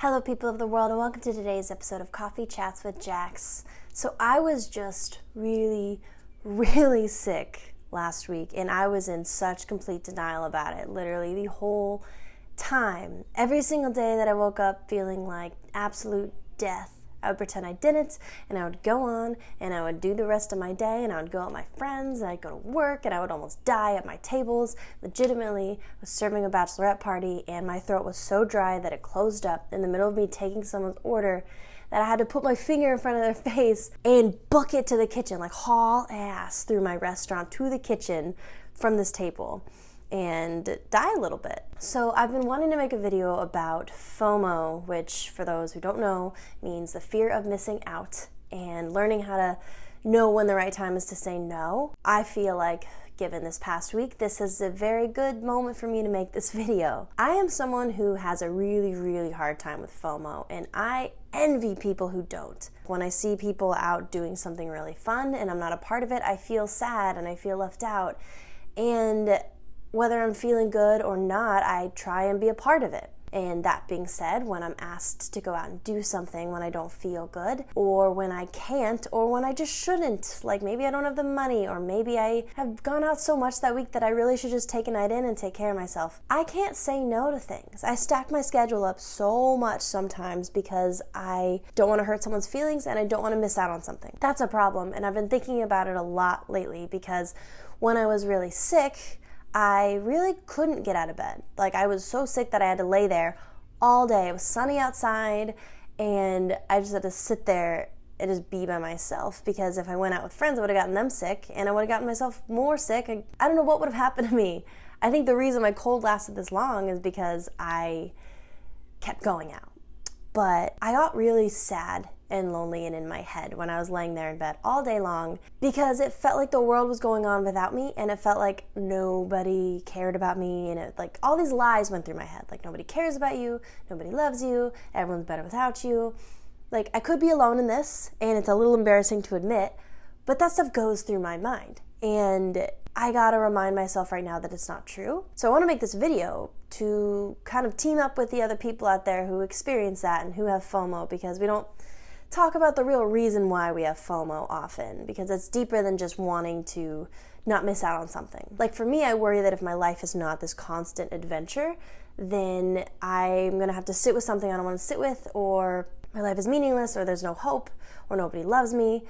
Hello people of the world, and welcome to today's episode of Coffee Chats with Jax. So I was just really sick last week, and I was in such complete denial about it, literally the whole time. Every single day that I woke up feeling like absolute death, I would pretend I didn't, and I would go on, and I would do the rest of my day, and I would go out with my friends, and I'd go to work, and I would almost die at my tables. Legitimately, I was serving a bachelorette party, and my throat was so dry that it closed up in the middle of me taking someone's order that I had to put my finger in front of their face and book it to the kitchen, like haul ass through my restaurant to the kitchen from this table, and die a little bit. So I've been wanting to make a video about FOMO, which for those who don't know means the fear of missing out, and learning how to know when the right time is to say no. I feel like given this past week, this is a very good moment for me to make this video. I am someone who has a really hard time with FOMO, and I envy people who don't. When I see people out doing something really fun and I'm not a part of it, I feel sad and I feel left out. And whether I'm feeling good or not, I try and be a part of it. And that being said, when I'm asked to go out and do something when I don't feel good, or when I can't, or when I just shouldn't, like maybe I don't have the money, or maybe I have gone out so much that week that I really should just take a night in and take care of myself, I can't say no to things. I stack my schedule up so much sometimes because I don't want to hurt someone's feelings and I don't want to miss out on something. That's a problem, and I've been thinking about it a lot lately because when I was really sick, I really couldn't get out of bed. Like, I was so sick that I had to lay there all day. It was sunny outside, and I just had to sit there and just be by myself, because if I went out with friends, I would have gotten them sick, and I would have gotten myself more sick. I don't know what would have happened to me. I think the reason my cold lasted this long is because I kept going out. But I got really sad and lonely and in my head when I was laying there in bed all day long, because it felt like the world was going on without me, and it felt like nobody cared about me, and it, like, all these lies went through my head, like nobody cares about you, nobody loves you, everyone's better without you. Like, I could be alone in this, and it's a little embarrassing to admit, but that stuff goes through my mind, and I gotta remind myself right now that it's not true. So I want to make this video to kind of team up with the other people out there who experience that and who have FOMO, because we don't talk about the real reason why we have FOMO often, because it's deeper than just wanting to not miss out on something. Like, for me, I worry that if my life is not this constant adventure, then I'm gonna have to sit with something I don't want to sit with, or my life is meaningless, or there's no hope, or nobody loves me,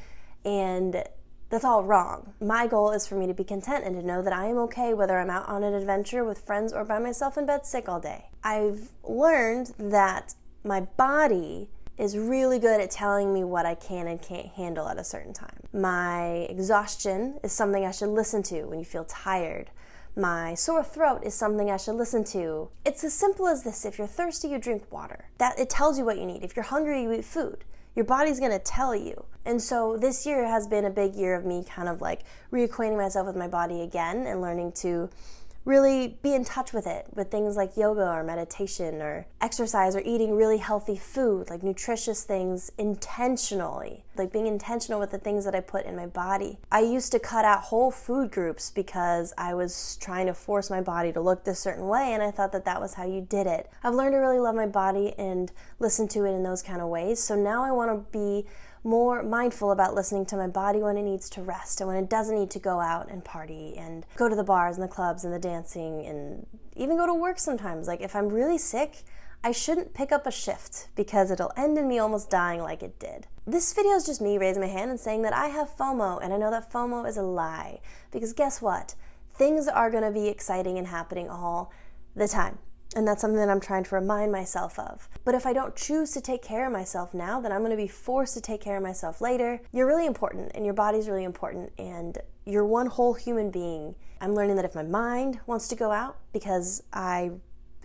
and that's all wrong. My goal is for me to be content and to know that I am okay whether I'm out on an adventure with friends or by myself in bed sick all day. I've learned that my body is really good at telling me what I can and can't handle at a certain time. My exhaustion is something I should listen to when you feel tired. My sore throat is something I should listen to. It's as simple as this: if you're thirsty, you drink water. That it tells you what you need. If you're hungry, you eat food. Your body's gonna tell you. And so this year has been a big year of me kind of like reacquainting myself with my body again and learning to really be in touch with it, with things like yoga or meditation or exercise or eating really healthy food, like nutritious things intentionally, like being intentional with the things that I put in my body. I used to cut out whole food groups because I was trying to force my body to look this certain way, and I thought that that was how you did it. I've learned to really love my body and listen to it in those kind of ways, so now I want to be more mindful about listening to my body when it needs to rest and when it doesn't need to go out and party and go to the bars and the clubs and the dancing and even go to work sometimes. Like, if I'm really sick, I shouldn't pick up a shift because it'll end in me almost dying like it did. This video is just me raising my hand and saying that I have FOMO, and I know that FOMO is a lie, because guess what? Things are going to be exciting and happening all the time. And that's something that I'm trying to remind myself of. But if I don't choose to take care of myself now, then I'm going to be forced to take care of myself later. You're really important, and your body's really important, and you're one whole human being. I'm learning that if my mind wants to go out because I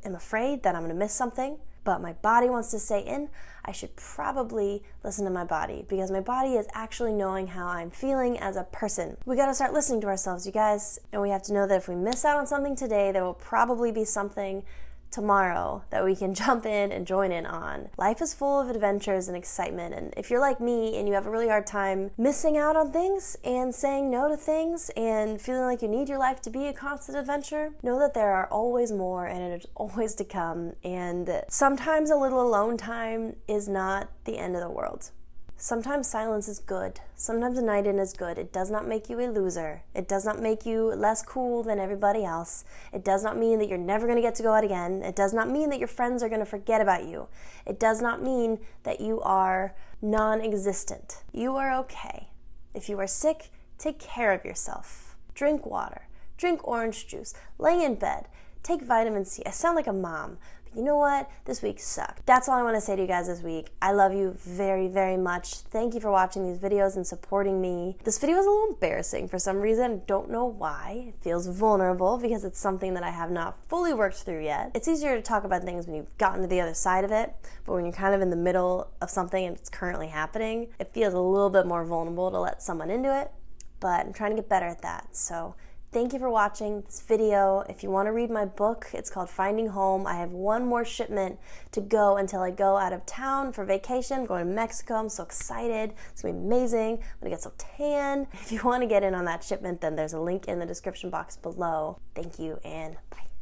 am afraid that I'm going to miss something, but my body wants to stay in, I should probably listen to my body, because my body is actually knowing how I'm feeling as a person. We got to start listening to ourselves, you guys, and we have to know that if we miss out on something today, there will probably be something tomorrow that we can jump in and join in on. Life is full of adventures and excitement, and if you're like me and you have a really hard time missing out on things and saying no to things and feeling like you need your life to be a constant adventure, know that there are always more and it is always to come, and sometimes a little alone time is not the end of the world. Sometimes silence is good. Sometimes a night in is good. It does not make you a loser. It does not make you less cool than everybody else. It does not mean that you're never going to get to go out again. It does not mean that your friends are going to forget about you. It does not mean that you are non-existent. You are okay. If you are sick, take care of yourself. Drink water. Drink orange juice. Lay in bed. Take vitamin C. I sound like a mom. You know what? This week sucked. That's all I want to say to you guys this week. I love you very, very much. Thank you for watching these videos and supporting me. This video is a little embarrassing for some reason. Don't know why. It feels vulnerable because it's something that I have not fully worked through yet. It's easier to talk about things when you've gotten to the other side of it, but when you're kind of in the middle of something and it's currently happening, it feels a little bit more vulnerable to let someone into it, but I'm trying to get better at that. So thank you for watching this video. If you want to read my book, it's called Finding Home. I have one more shipment to go until I go out of town for vacation. I'm going to Mexico. I'm so excited. It's going to be amazing. I'm going to get so tan. If you want to get in on that shipment, then there's a link in the description box below. Thank you and bye.